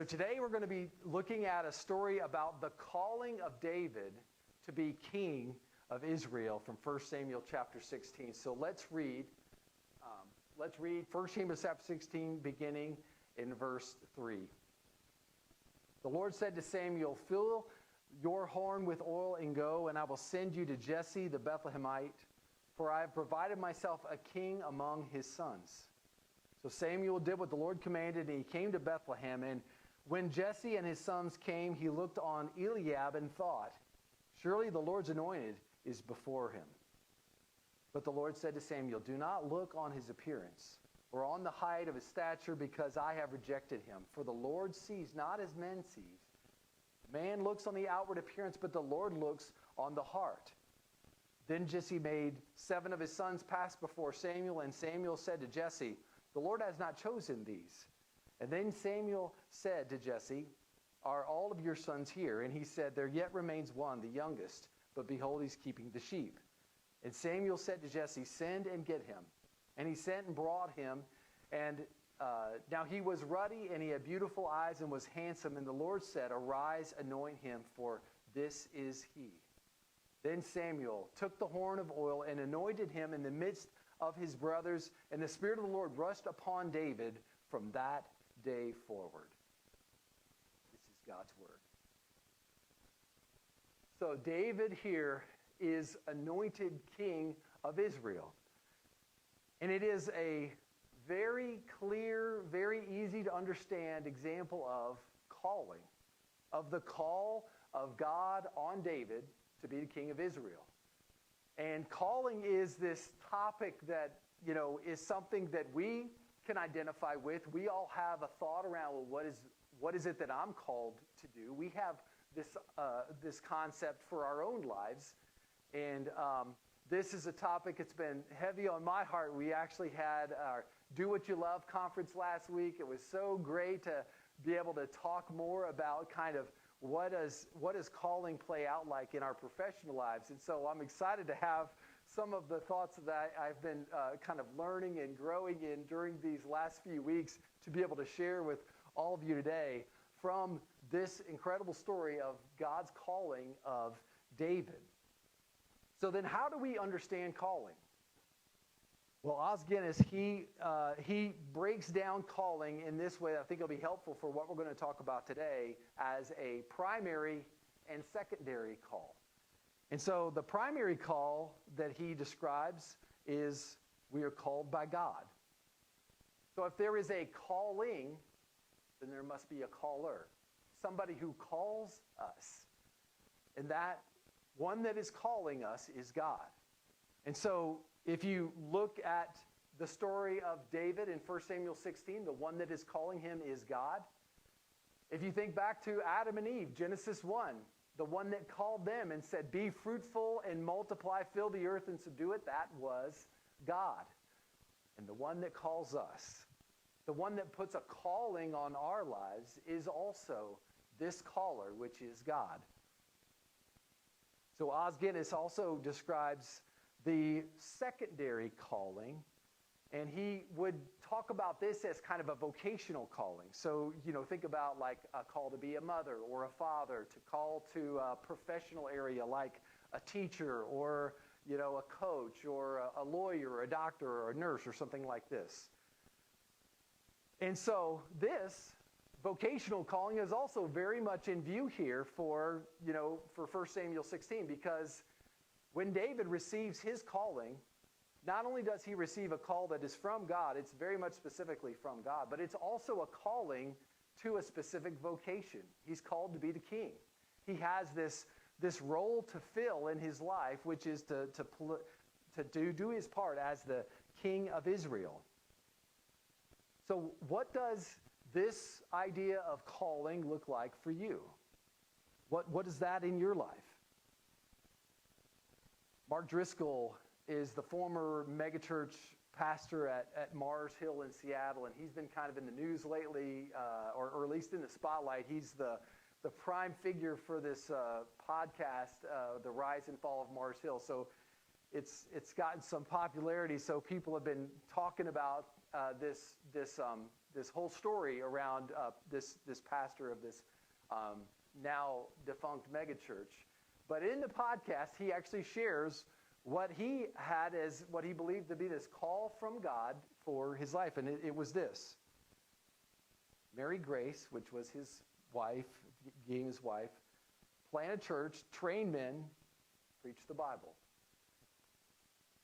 So today we're going to be looking at a story about the calling of David to be king of Israel from 1 Samuel chapter 16. So let's read 1 Samuel chapter 16 beginning in verse 3. The Lord said to Samuel, "Fill your horn with oil and go, and I will send you to Jesse the Bethlehemite, for I have provided myself a king among his sons." So Samuel did what the Lord commanded, and he came to Bethlehem. And when Jesse and his sons came, he looked on Eliab and thought, "Surely the Lord's anointed is before him." But the Lord said to Samuel, "Do not look on his appearance or on the height of his stature, because I have rejected him. For the Lord sees not as men see. Man looks on the outward appearance, but the Lord looks on the heart." Then Jesse made 7 of his sons pass before Samuel, and Samuel said to Jesse, "The Lord has not chosen these." And then Samuel said to Jesse, "Are all of your sons here?" And he said, "There yet remains one, the youngest, but behold, he's keeping the sheep." And Samuel said to Jesse, "Send and get him." And he sent and brought him. And now he was ruddy, and he had beautiful eyes, and was handsome. And the Lord said, "Arise, anoint him, for this is he." Then Samuel took the horn of oil and anointed him in the midst of his brothers. And the Spirit of the Lord rushed upon David from that day forward. This is God's word. So David here is anointed king of Israel. And it is a very clear, very easy to understand example of calling, of the call of God on David to be the king of Israel. And calling is this topic that, is something that we can identify with. We all have a thought around, well, what is it that I'm called to do? We have this concept for our own lives. And this is a topic that's been heavy on my heart. We actually had our Do What You Love conference last week. It was so great to be able to talk more about kind of what does calling play out like in our professional lives. And so I'm excited to have some of the thoughts that I've been kind of learning and growing in during these last few weeks to be able to share with all of you today from this incredible story of God's calling of David. So then how do we understand calling? Well, Os Guinness, he breaks down calling in this way. I think it'll be helpful for what we're going to talk about today as a primary and secondary call. And so the primary call that he describes is we are called by God. So if there is a calling, then there must be a caller, somebody who calls us. And that one that is calling us is God. And so if you look at the story of David in 1 Samuel 16, the one that is calling him is God. If you think back to Adam and Eve, Genesis 1, the one that called them and said, "Be fruitful and multiply, fill the earth and subdue it," that was God. And the one that calls us, the one that puts a calling on our lives, is also this caller, which is God. So Os Guinness also describes the secondary calling, and he would talk about this as kind of a vocational calling. So, think about like a call to be a mother or a father, to call to a professional area like a teacher or, a coach or a lawyer or a doctor or a nurse or something like this. And so this vocational calling is also very much in view here for 1 Samuel 16, because when David receives his calling, not only does he receive a call that is from God, it's very much specifically from God, but it's also a calling to a specific vocation. He's called to be the king. He has this role to fill in his life, which is to do his part as the king of Israel. So what does this idea of calling look like for you? What is that in your life? Mark Driscoll is the former megachurch pastor at Mars Hill in Seattle, and he's been kind of in the news lately, or at least in the spotlight. He's the prime figure for this podcast, The Rise and Fall of Mars Hill. So it's gotten some popularity. So people have been talking about this this whole story around this pastor of this now defunct megachurch. But in the podcast, he actually shares what he had as what he believed to be this call from God for his life. And it was this. Marry Grace, which was his wife, being his wife, plant a church, train men, preach the Bible.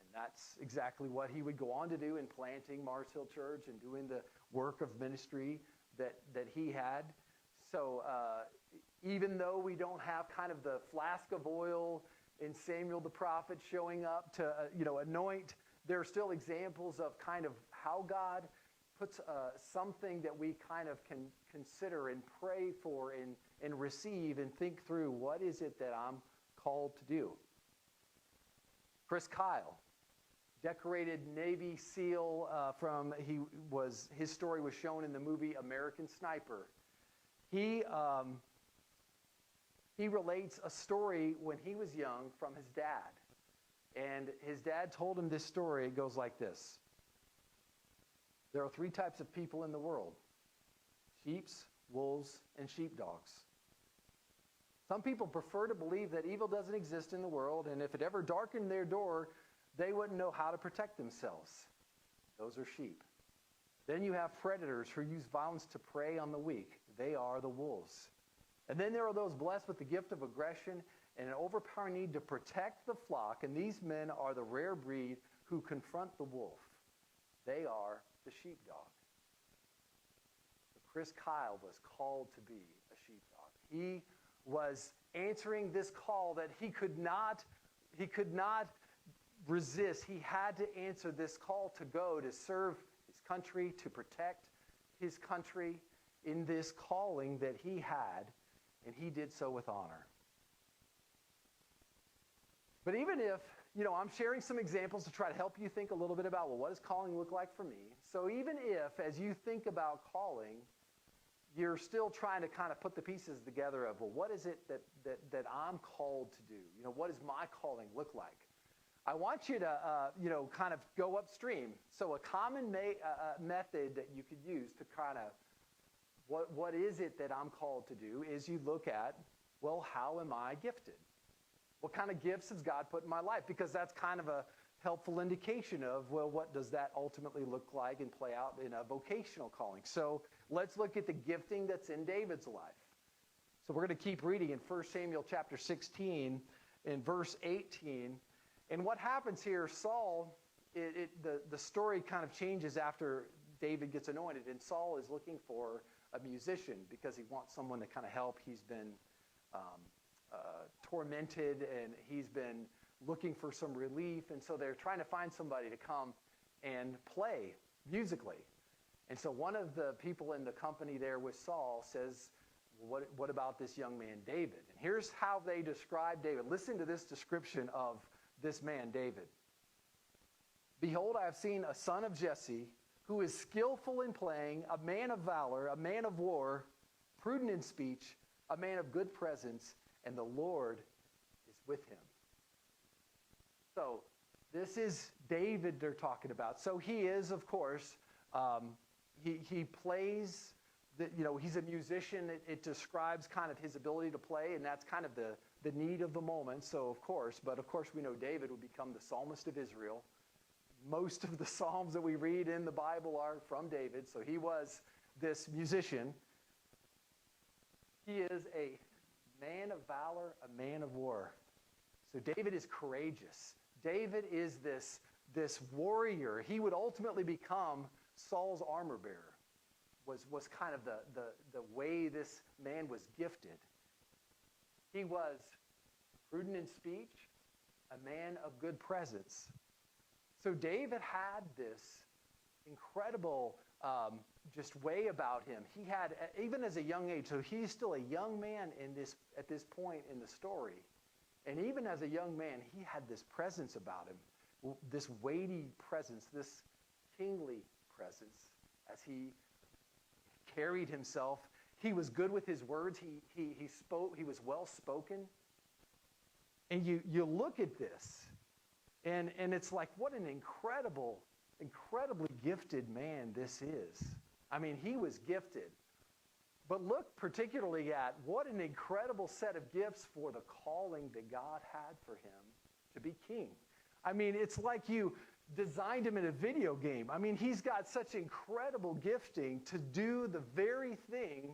And that's exactly what he would go on to do in planting Mars Hill Church and doing the work of ministry that he had. So even though we don't have kind of the flask of oil in Samuel the prophet showing up to anoint, there are still examples of kind of how God puts something that we kind of can consider and pray for and receive and think through, what is it that I'm called to do? Chris Kyle, decorated Navy SEAL his story was shown in the movie American Sniper. He relates a story when he was young from his dad. And his dad told him this story. It goes like this. There are 3 types of people in the world: sheeps, wolves, and sheepdogs. Some people prefer to believe that evil doesn't exist in the world, and if it ever darkened their door, they wouldn't know how to protect themselves. Those are sheep. Then you have predators who use violence to prey on the weak. They are the wolves. And then there are those blessed with the gift of aggression and an overpowering need to protect the flock, and these men are the rare breed who confront the wolf. They are the sheepdog. So Chris Kyle was called to be a sheepdog. He was answering this call that he could not resist. He had to answer this call to go to serve his country, to protect his country in this calling that he had, and he did so with honor. But even if, I'm sharing some examples to try to help you think a little bit about, well, what does calling look like for me? So even if, as you think about calling, you're still trying to kind of put the pieces together of, well, what is it that I'm called to do? What does my calling look like? I want you to, kind of go upstream. So a common method that you could use to kind of, what is it that I'm called to do, is you look at, well, how am I gifted? What kind of gifts has God put in my life? Because that's kind of a helpful indication of, well, what does that ultimately look like and play out in a vocational calling? So let's look at the gifting that's in David's life. So we're going to keep reading in 1 Samuel chapter 16 in verse 18. And what happens here, Saul, the story kind of changes after David gets anointed. And Saul is looking for a musician because he wants someone to kind of help. He's been tormented, and he's been looking for some relief. And so they're trying to find somebody to come and play musically. And so one of the people in the company there with Saul says, what about this young man, David? And here's how they describe David. Listen to this description of this man, David. Behold, I have seen a son of Jesse who is skillful in playing, a man of valor, a man of war, prudent in speech, a man of good presence, and the Lord is with him. So this is David they're talking about. So he is, of course, he plays, he's a musician. It describes kind of his ability to play, and that's kind of the need of the moment. So of course we know David would become the psalmist of Israel. Most of the psalms that we read in the Bible are from David. So he was this musician. He is a man of valor, a man of war. So David is courageous. David is this warrior. He would ultimately become Saul's armor bearer, was kind of the way this man was gifted. He was prudent in speech, a man of good presence. So David had this incredible just way about him. He had, even as a young age, so he's still a young man at this point in the story. And even as a young man, he had this presence about him, this weighty presence, this kingly presence as he carried himself. He was good with his words. He spoke. He was well spoken. And you look at this, and it's like, what an incredibly gifted man this is. I mean, he was gifted. But look particularly at what an incredible set of gifts for the calling that God had for him to be king. I mean, it's like you designed him in a video game. I mean, he's got such incredible gifting to do the very thing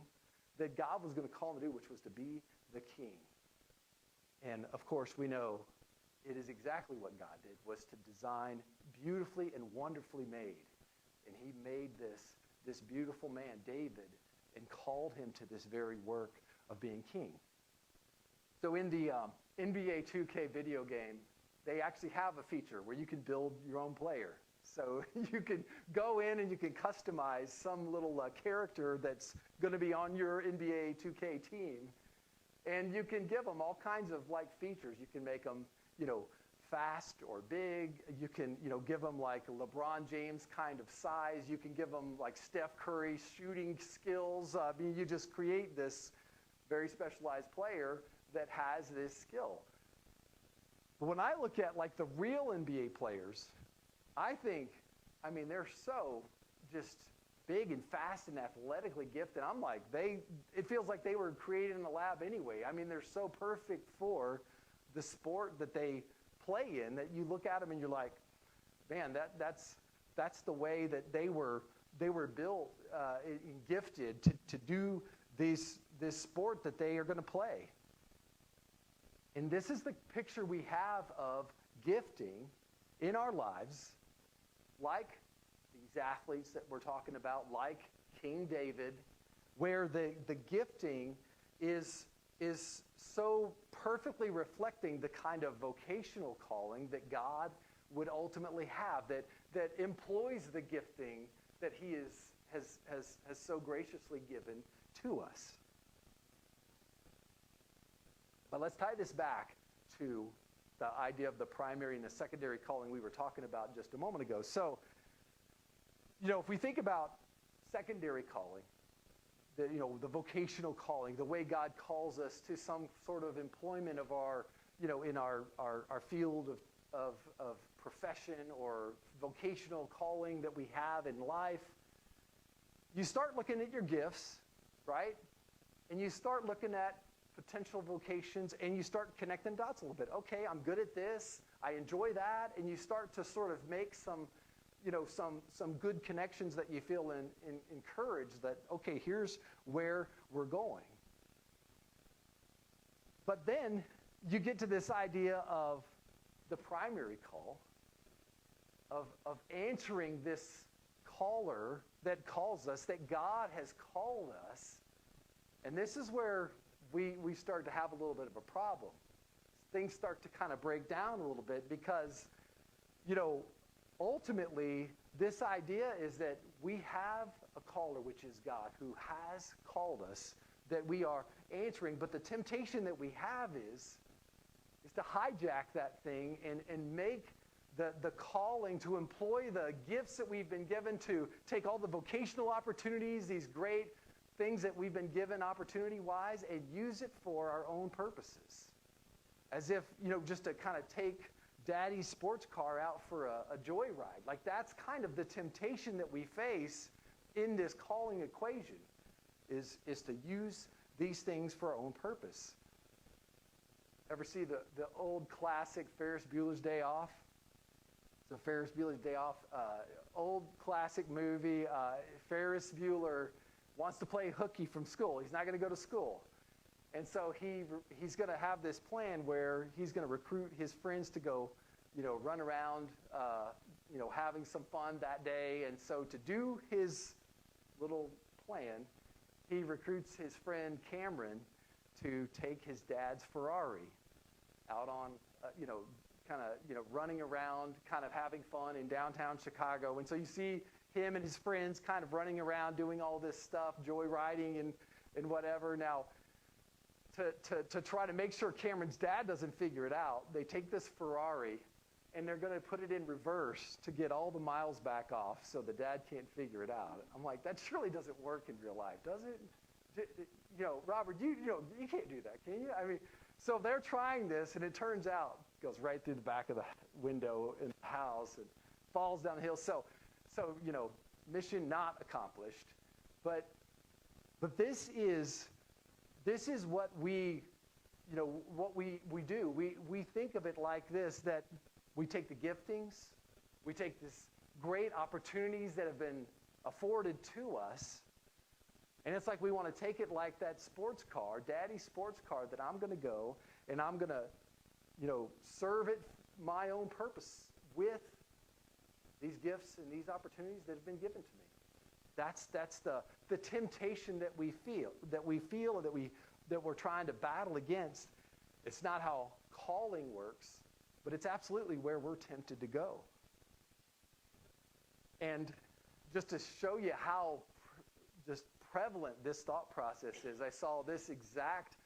that God was going to call him to do, which was to be the king. And of course, we know it is exactly what God did, was to design beautifully and wonderfully made. And he made this beautiful man, David, and called him to this very work of being king. So in the NBA 2K video game, they actually have a feature where you can build your own player. So you can go in and you can customize some little character that's going to be on your NBA 2K team. And you can give them all kinds of features. You can make them, fast or big. You can, give them like a LeBron James kind of size. You can give them like Steph Curry shooting skills. I mean, you just create this very specialized player that has this skill. But when I look at the real NBA players, I think, they're so just big and fast and athletically gifted. I'm like, it feels like they were created in the lab anyway. I mean, they're so perfect for the sport that they play in that you look at them and you're like, man, that's the way that they were built and gifted to do this sport that they are going to play. And this is the picture we have of gifting in our lives, like these athletes that we're talking about, like King David, where the gifting is so perfectly reflecting the kind of vocational calling that God would ultimately have, that employs the gifting that he has so graciously given to us. But let's tie this back to the idea of the primary and the secondary calling we were talking about just a moment ago. So, if we think about secondary calling, the vocational calling, the way God calls us to some sort of employment of our, in our field of profession or vocational calling that we have in life, you start looking at your gifts, right? And you start looking at potential vocations and you start connecting dots a little bit. Okay, I'm good at this. I enjoy that. And you start to sort of make some good connections that you feel encouraged that, okay, here's where we're going. But then you get to this idea of the primary call, of answering this caller that calls us, that God has called us. And this is where we start to have a little bit of a problem. Things start to kind of break down a little bit because, ultimately, this idea is that we have a caller, which is God, who has called us, that we are answering. But the temptation that we have is to hijack that thing and make the calling to employ the gifts that we've been given, to take all the vocational opportunities, these great things that we've been given opportunity-wise, and use it for our own purposes. As if, just to kind of take daddy's sports car out for a joyride. Like, that's kind of the temptation that we face in this calling equation, is to use these things for our own purpose. Ever see the old classic Ferris Bueller's Day Off? So Ferris Bueller's Day Off, old classic movie. Ferris Bueller wants to play hooky from school. He's not going to go to school. And so he's going to have this plan where he's going to recruit his friends to go, run around, having some fun that day. And so to do his little plan, he recruits his friend Cameron to take his dad's Ferrari out on, running around, kind of having fun in downtown Chicago. And so you see him and his friends kind of running around doing all this stuff, joyriding and whatever. Now, to try to make sure Cameron's dad doesn't figure it out, they take this Ferrari and they're going to put it in reverse to get all the miles back off so the dad can't figure it out. I'm like, that surely doesn't work in real life, does it? Robert, you can't do that, can you? So they're trying this, and it turns out, goes right through the back of the window in the house and falls down the hill. So mission not accomplished. But this is what we do. We think of it like this, that we take the giftings, we take this great opportunities that have been afforded to us, and it's like we want to take it like that sports car, daddy's sports car, that I'm going to go and I'm going to, serve it my own purpose with these gifts and these opportunities that have been given to me. That's the temptation that we feel, that we're trying to battle against. It's not how calling works, but it's absolutely where we're tempted to go. And just to show you how just prevalent this thought process is, I saw this exact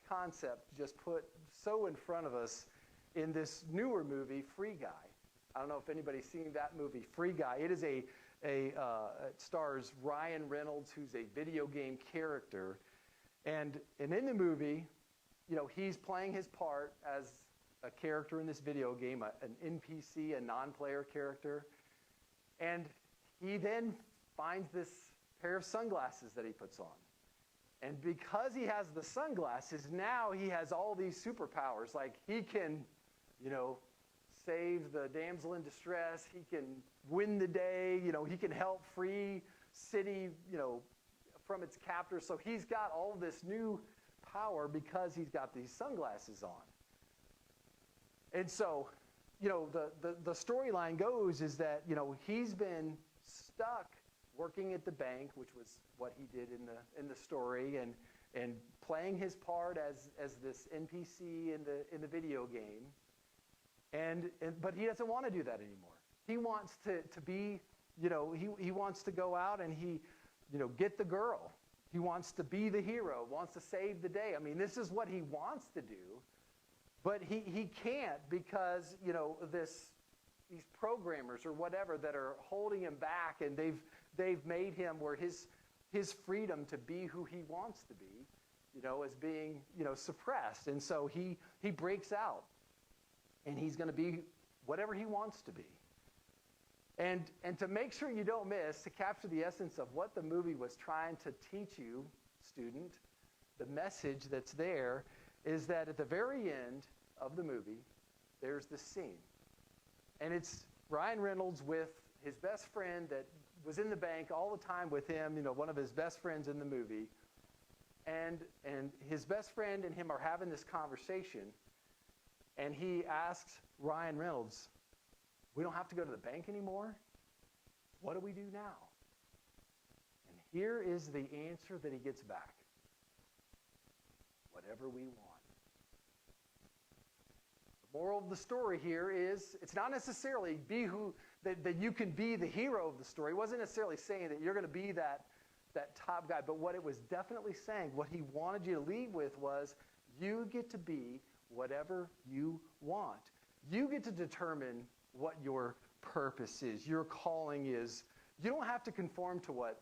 concept just put so in front of us in this newer movie, Free Guy. I don't know if anybody's seen that movie, Free Guy. It is it stars Ryan Reynolds, who's a video game character. And in the movie, he's playing his part as a character in this video game, an NPC, a non-player character. And he then finds this pair of sunglasses that he puts on. And because he has the sunglasses, now he has all these superpowers. Like he can, save the damsel in distress. He can win the day. He can help free city, from its captors. So he's got all this new power because he's got these sunglasses on. And so, the storyline goes is that, he's been stuck working at the bank, which was what he did in the story, and playing his part as this NPC in the video game. But he doesn't want to do that anymore. He wants to be, he wants to go out and get the girl. He wants to be the hero, wants to save the day. I mean, this is what he wants to do, but he can't because, these programmers or whatever that are holding him back, and they've made him where his freedom to be who he wants to be, is being, suppressed. And so he breaks out, and he's going to be whatever he wants to be. And to make sure you don't miss, to capture the essence of what the movie was trying to teach you, student, the message that's there is that at the very end of the movie, there's this scene. And it's Ryan Reynolds with his best friend that was in the bank all the time with him, one of his best friends in the movie. And his best friend and him are having this conversation. And he asks Ryan Reynolds, "We don't have to go to the bank anymore? What do we do now?" And here is the answer that he gets back. Whatever we want. The moral of the story here is it's not necessarily that you can be the hero of the story. It wasn't necessarily saying that you're going to be that top guy, but what it was definitely saying, what he wanted you to leave with was you get to be whatever you want. You get to determine what your purpose is, your calling is. You don't have to conform to what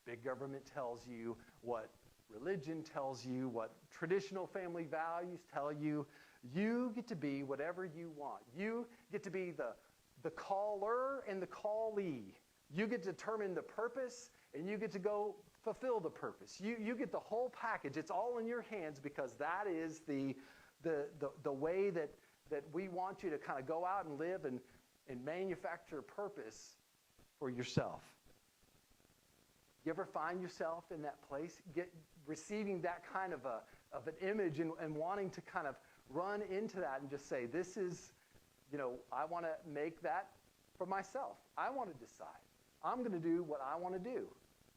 big government tells you, what religion tells you, what traditional family values tell you. You get to be whatever you want. You get to be the caller and the callee. You get to determine the purpose, and you get to go fulfill the purpose. You get the whole package. It's all in your hands because that is the way that we want you to kind of go out and live and manufacture purpose for yourself. You ever find yourself in that place, receiving that kind of an image and wanting to kind of run into that and just say, this is, I want to make that for myself. I want to decide. I'm going to do what I want to do,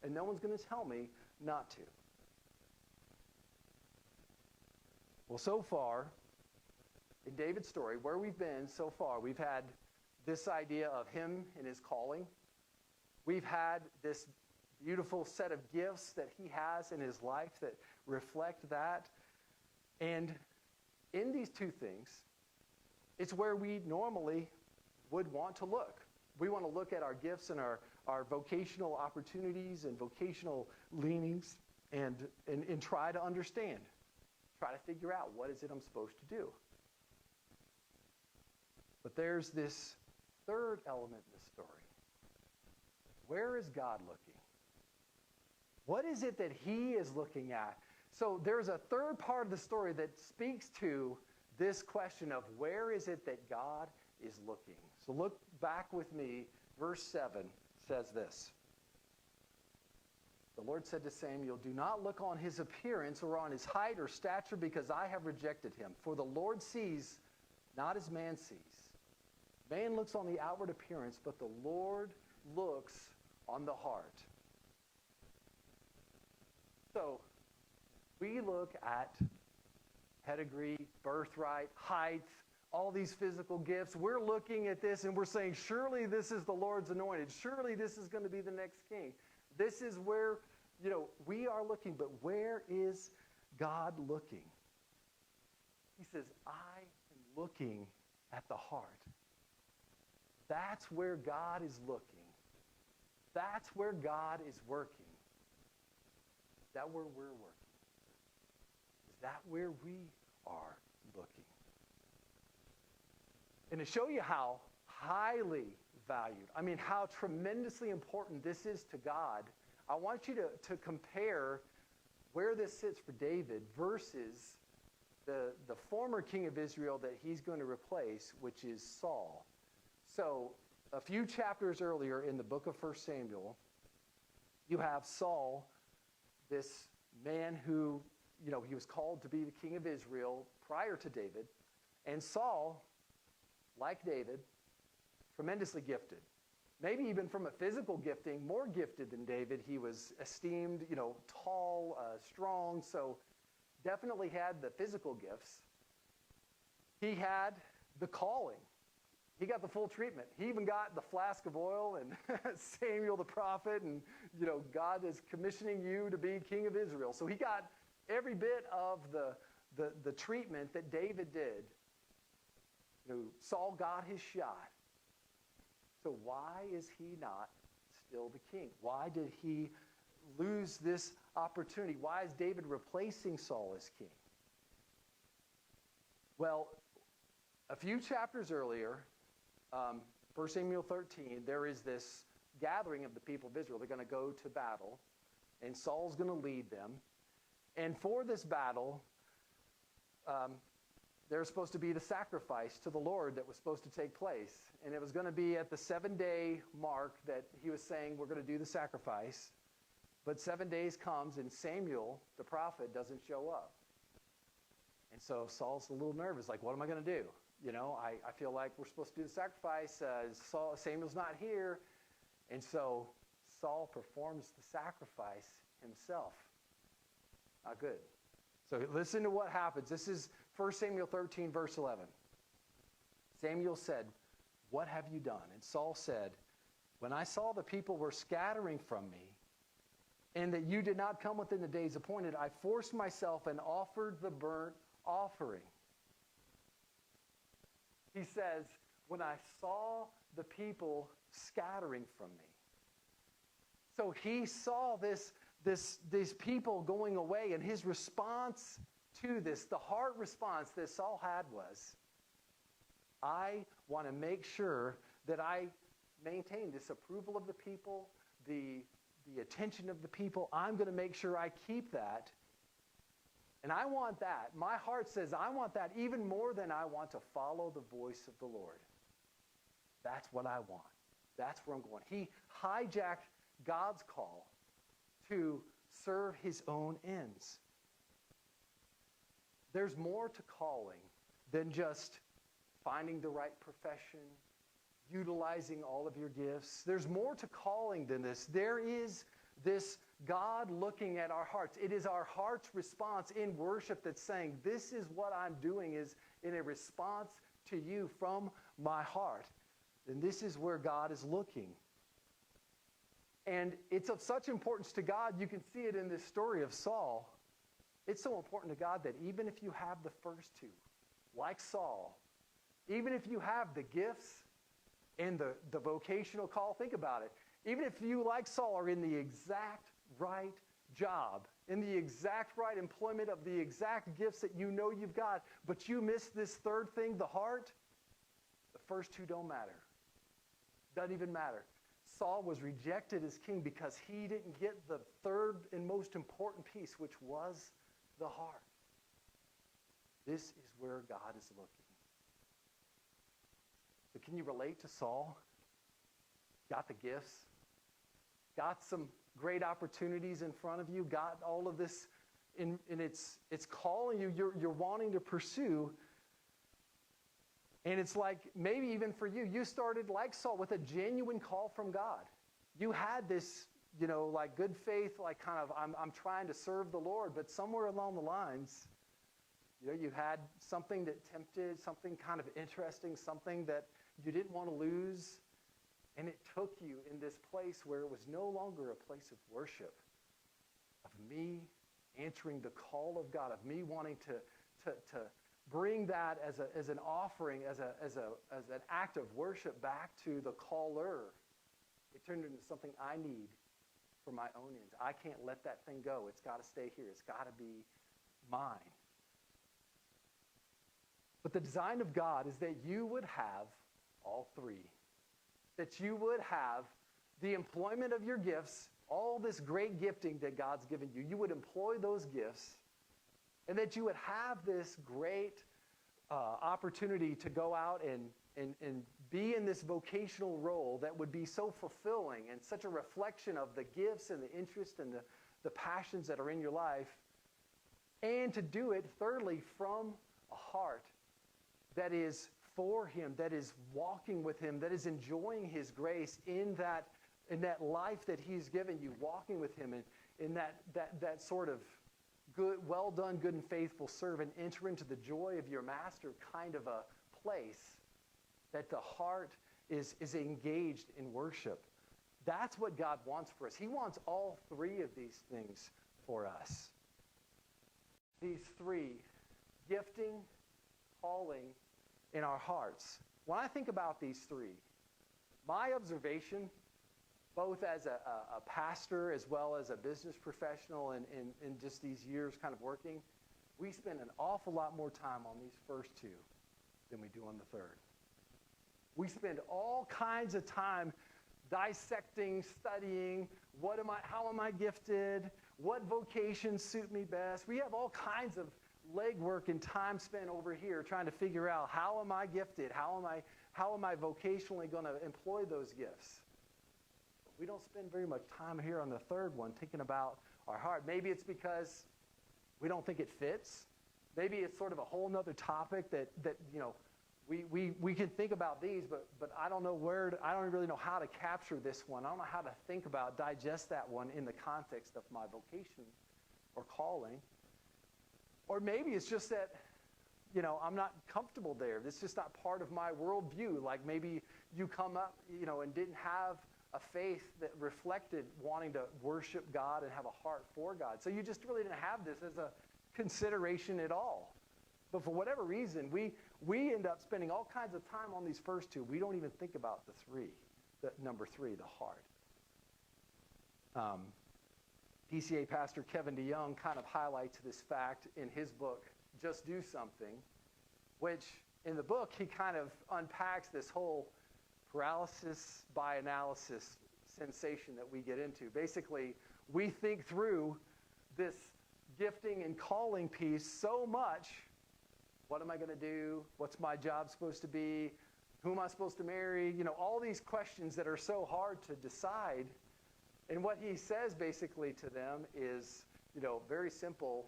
and no one's going to tell me not to. Well, so far, in David's story, where we've been so far, we've had this idea of him and his calling. We've had this beautiful set of gifts that he has in his life that reflect that. And in these two things, it's where we normally would want to look. We want to look at our gifts and our vocational opportunities and vocational leanings and try to understand, try to figure out what is it I'm supposed to do. But there's this third element in the story. Where is God looking? What is it that he is looking at? So there's a third part of the story that speaks to this question of where is it that God is looking. So look back with me. Verse 7 says this. The Lord said to Samuel, "Do not look on his appearance or on his height or stature, because I have rejected him. For the Lord sees not as man sees. Man looks on the outward appearance, but the Lord looks on the heart." So we look at pedigree, birthright, height, all these physical gifts. We're looking at this and we're saying, surely this is the Lord's anointed. Surely this is going to be the next king. This is where, we are looking, but where is God looking? He says, I am looking at the heart. That's where God is looking. That's where God is working. Is that where we're working? Is that where we are looking? And to show you how highly valued, how tremendously important this is to God, I want you to compare where this sits for David versus the former king of Israel that he's going to replace, which is Saul. So a few chapters earlier in the book of 1 Samuel, you have Saul, this man who, he was called to be the king of Israel prior to David. And Saul, like David, tremendously gifted. Maybe even from a physical gifting, more gifted than David. He was esteemed, tall, strong, so definitely had the physical gifts. He had the calling. He got the full treatment. He even got the flask of oil and Samuel the prophet, and God is commissioning you to be king of Israel. So he got every bit of the treatment that David did. Saul got his shot. So why is he not still the king? Why did he lose this opportunity? Why is David replacing Saul as king? Well, a few chapters earlier, 1 Samuel 13, there is this gathering of the people of Israel. They're going to go to battle, and Saul's going to lead them. And for this battle, there's supposed to be the sacrifice to the Lord that was supposed to take place. And it was going to be at the 7-day mark that he was saying, we're going to do the sacrifice. But 7 days comes, and Samuel, the prophet, doesn't show up. And so Saul's a little nervous, like, what am I going to do? I feel like we're supposed to do the sacrifice. Samuel's not here. And so Saul performs the sacrifice himself. Not good. So listen to what happens. This is 1 Samuel 13, verse 11. Samuel said, "What have you done?" And Saul said, "When I saw the people were scattering from me, and that you did not come within the days appointed, I forced myself and offered the burnt offering." He says, when I saw the people scattering from me. So he saw these people going away, and his response to this, the heart response that Saul had was, I want to make sure that I maintain this approval of the people, the attention of the people. I'm going to make sure I keep that. And I want that. My heart says I want that even more than I want to follow the voice of the Lord. That's what I want. That's where I'm going. He hijacked God's call to serve his own ends. There's more to calling than just finding the right profession, utilizing all of your gifts. There's more to calling than this. There is this God looking at our hearts. It is our heart's response in worship that's saying, this is what I'm doing is in a response to you from my heart. And this is where God is looking. And it's of such importance to God, you can see it in this story of Saul. It's so important to God that even if you have the first two, like Saul, even if you have the gifts and the vocational call, think about it. Even if you, like Saul, are in the exact right job, in the exact right employment of the exact gifts that you know you've got, but you miss this third thing, the heart, the first two don't matter. Doesn't even matter. Saul was rejected as king because he didn't get the third and most important piece, which was the heart. This is where God is looking. So can you relate to Saul? Got the gifts? Got some great opportunities in front of you? Got all of this, and it's calling you, you're wanting to pursue. And it's like, maybe even for you, you started like Saul with a genuine call from God. You had this, like good faith, like kind of, I'm trying to serve the Lord, but somewhere along the lines, you had something that tempted, something kind of interesting, something that you didn't want to lose. And it took you in this place where it was no longer a place of worship, of me answering the call of God, of me wanting to bring that as an offering, as an act of worship back to the caller. It turned into something I need for my own ends. I can't let that thing go. It's got to stay here. It's got to be mine. But the design of God is that you would have all three. That you would have the employment of your gifts, all this great gifting that God's given you. You would employ those gifts, and that you would have this great opportunity to go out and be in this vocational role that would be so fulfilling and such a reflection of the gifts and the interests and the passions that are in your life. And to do it, thirdly, from a heart that is for him, that is walking with him, that is enjoying his grace in that life that he's given you, walking with him in that sort of good, well done, good and faithful servant, enter into the joy of your master kind of a place, that the heart is engaged in worship. That's what God wants for us. He wants all three of these things for us. These three, gifting, calling, in our hearts. When I think about these three, my observation, both as a pastor as well as a business professional and just these years kind of working, we spend an awful lot more time on these first two than we do on the third. We spend all kinds of time dissecting, studying, how am I gifted, what vocations suit me best. We have all kinds of legwork and time spent over here trying to figure out, how am I gifted? How am I vocationally going to employ those gifts? We don't spend very much time here on the third one thinking about our heart. Maybe it's because we don't think it fits. Maybe it's sort of a whole nother topic that we can think about these, but I don't know I don't really know how to capture this one. I don't know how to digest that one in the context of my vocation or calling. Or maybe it's just that, I'm not comfortable there. It's just not part of my worldview. Like maybe you come up, and didn't have a faith that reflected wanting to worship God and have a heart for God. So you just really didn't have this as a consideration at all. But for whatever reason, we end up spending all kinds of time on these first two. We don't even think about number three, the heart. PCA pastor Kevin DeYoung kind of highlights this fact in his book, Just Do Something, which in the book he kind of unpacks this whole paralysis by analysis sensation that we get into. Basically, we think through this gifting and calling piece so much. What am I going to do? What's my job supposed to be? Who am I supposed to marry? All these questions that are so hard to decide. And what he says basically to them is, very simple,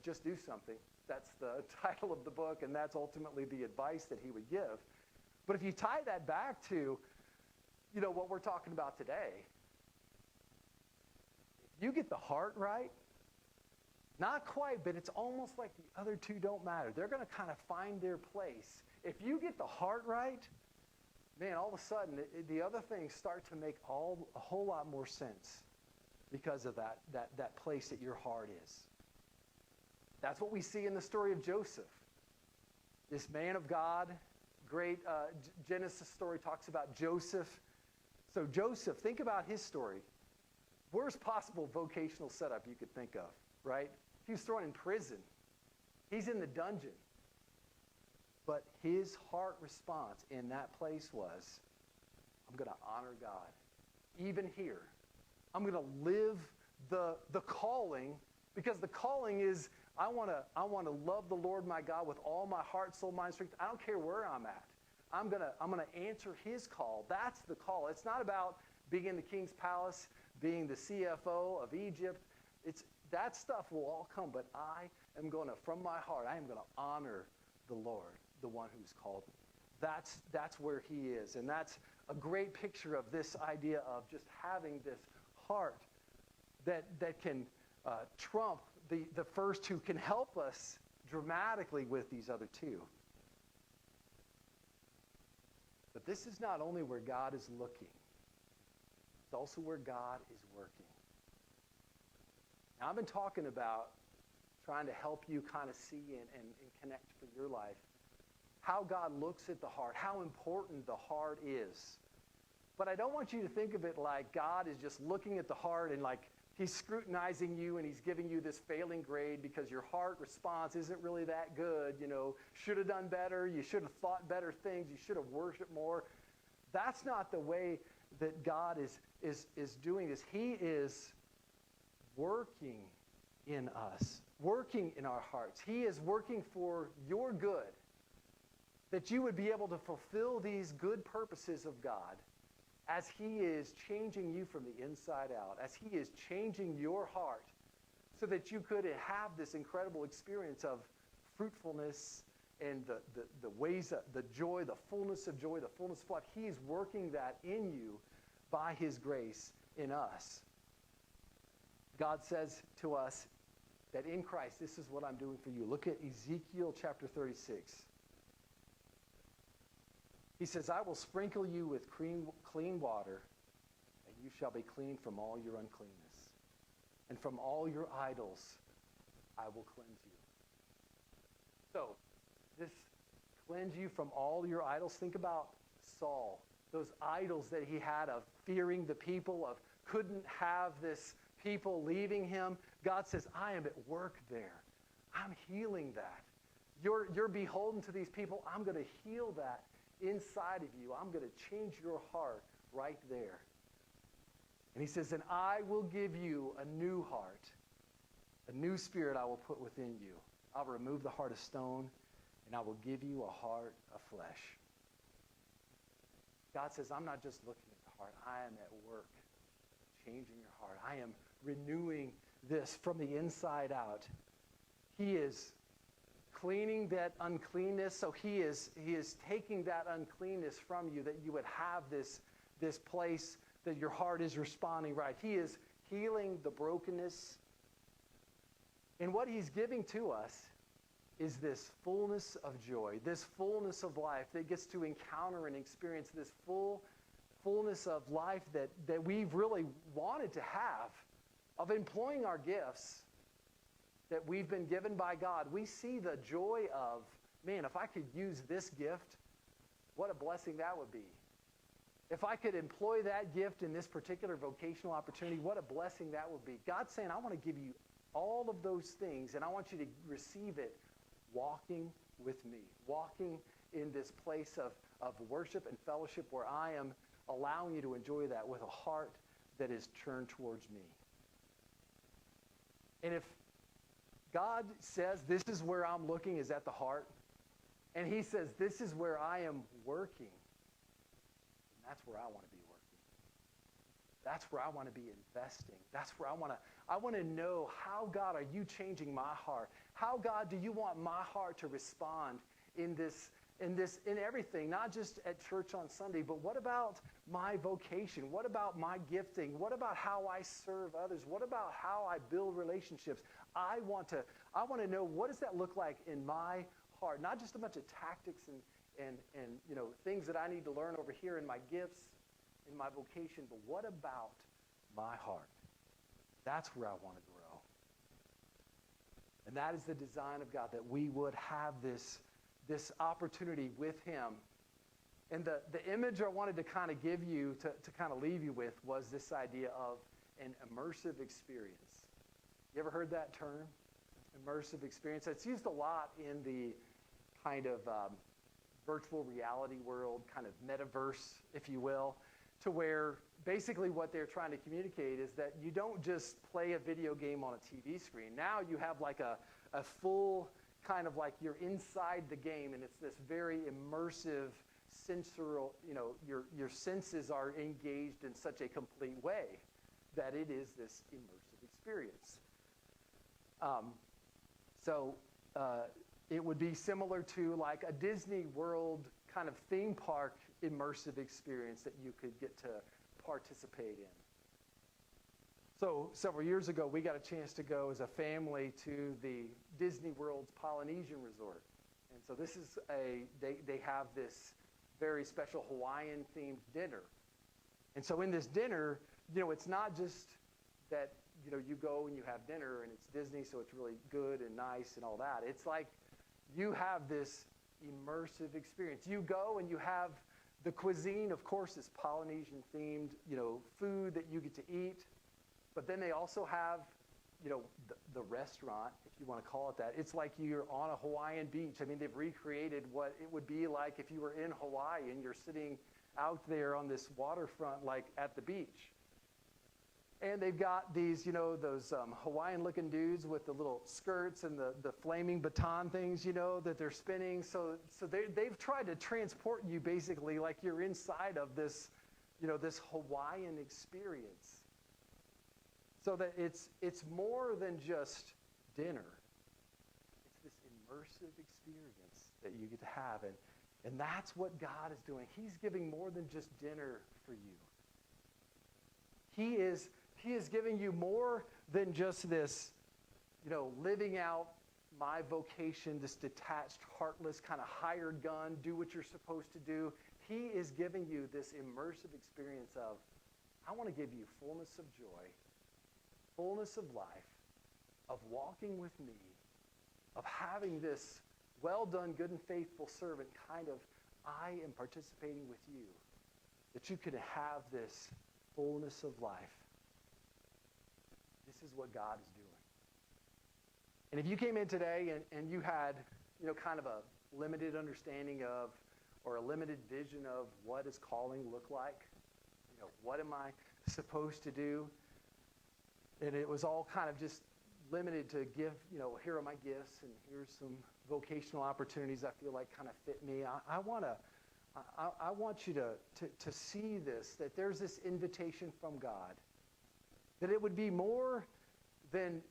just do something. That's the title of the book, and that's ultimately the advice that he would give. But if you tie that back to, what we're talking about today, if you get the heart right, not quite, but it's almost like the other two don't matter. They're going to kind of find their place. If you get the heart right, man, all of a sudden, the other things start to make a whole lot more sense because of that place that your heart is. That's what we see in the story of Joseph. This man of God, great Genesis story talks about Joseph. So Joseph, think about his story. Worst possible vocational setup you could think of, right? He was thrown in prison. He's in the dungeon. But his heart response in that place was, I'm going to honor God. even here. I'm going to live the calling, because the calling is I want to love the Lord my God with all my heart, soul, mind, strength. I don't care where I'm at. I'm going to answer his call. That's the call. It's not about being in the king's palace, being the CFO of Egypt. That stuff will all come, but I am going to, from my heart, I am going to honor the Lord, the one who's called me. That's where he is. And that's a great picture of this idea of just having this heart that can trump the first two, can help us dramatically with these other two. But this is not only where God is looking, it's also where God is working. Now, I've been talking about trying to help you kind of see and connect for your life how God looks at the heart, how important the heart is. But I don't want you to think of it like God is just looking at the heart and like he's scrutinizing you and he's giving you this failing grade because your heart response isn't really that good. You know, should have done better. You should have thought better things. You should have worshiped more. That's not the way that God is doing this. He is working in us, working in our hearts. He is working for your good, that you would be able to fulfill these good purposes of God as he is changing you from the inside out, as he is changing your heart so that you could have this incredible experience of fruitfulness and the ways, the joy, the fullness of joy, the fullness of life. He is working that in you by his grace in us. God says to us that in Christ, this is what I'm doing for you. Look at Ezekiel chapter 36. He says, I will sprinkle you with clean water, and you shall be clean from all your uncleanness. And from all your idols, I will cleanse you. So, this cleanse you from all your idols. Think about Saul, those idols that he had of fearing the people, of couldn't have this people leaving him. God says, I am at work there. I'm healing that. You're beholden to these people. I'm going to heal that inside of you. I'm going to change your heart right there. And he says, and I will give you a new heart, a new spirit I will put within you. I'll remove the heart of stone, and I will give you a heart of flesh. God says, I'm not just looking at the heart. I am at work changing your heart. I am renewing this from the inside out. He is cleaning that uncleanness. So he is taking that uncleanness from you, that you would have this place that your heart is responding right. He is healing the brokenness. And what he's giving to us is this fullness of joy, this fullness of life that gets to encounter and experience this fullness of life that we've really wanted to have, of employing our gifts that we've been given by God. We see the joy of, man, if I could use this gift, what a blessing that would be. If I could employ that gift in this particular vocational opportunity, what a blessing that would be. God's saying, I want to give you all of those things, and I want you to receive it walking with me, walking in this place of worship and fellowship where I am allowing you to enjoy that with a heart that is turned towards me. And if God says, this is where I'm looking, is at the heart, and he says, this is where I am working, and that's where I want to be working. That's where I want to be investing. That's where I want to know, how, God, are you changing my heart? How, God, do you want my heart to respond in everything, not just at church on Sunday, but what about my vocation? What about my gifting? What about how I serve others? What about how I build relationships? I want to know, what does that look like in my heart? Not just a bunch of tactics and things that I need to learn over here in my gifts, in my vocation, but what about my heart? That's where I want to grow. And that is the design of God, that we would have this opportunity with him. And the image I wanted to kind of give you, to kind of leave you with, was this idea of an immersive experience. You ever heard that term? Immersive experience. It's used a lot in the kind of virtual reality world, kind of metaverse, if you will. to where basically what they're trying to communicate is that you don't just play a video game on a TV screen. Now you have like a full kind of like you're inside the game, and it's this very immersive sensorial, your senses are engaged in such a complete way that it is this immersive experience. It would be similar to like a Disney World kind of theme park immersive experience that you could get to participate in. So several years ago, we got a chance to go as a family to the Disney World's Polynesian Resort. And so this is they have this very special Hawaiian themed dinner. And so in this dinner, it's not just that, you go and you have dinner and it's Disney, so it's really good and nice and all that. It's like you have this immersive experience. You go and you have the cuisine, of course, is Polynesian themed, food that you get to eat. But then they also have, the restaurant, if you want to call it that. It's like you're on a Hawaiian beach. I mean, they've recreated what it would be like if you were in Hawaii and you're sitting out there on this waterfront, like at the beach. And they've got these, those Hawaiian-looking dudes with the little skirts and the flaming baton things, that they're spinning. So they've tried to transport you basically like you're inside of this, this Hawaiian experience. So that it's more than just dinner. It's this immersive experience that you get to have. And that's what God is doing. He's giving more than just dinner for you. He is giving you more than just this, living out my vocation, this detached, heartless, kind of hired gun, do what you're supposed to do. He is giving you this immersive experience of, I want to give you fullness of joy, fullness of life, of walking with me, of having this well done, good and faithful servant kind of, I am participating with you, that you could have this fullness of life. This is what God is doing. And if you came in today and you had, kind of a limited understanding of, or a limited vision of what does calling look like, what am I supposed to do? And it was all kind of just limited to give, here are my gifts and here's some vocational opportunities I feel like kind of fit me. I want you to see this, that there's this invitation from God, that it would be more than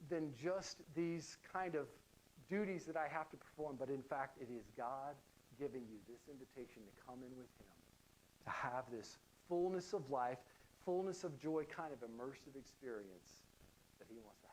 just these kind of duties that I have to perform, but in fact it is God giving you this invitation to come in with him, to have this fullness of life, fullness of joy kind of immersive experience that he wants to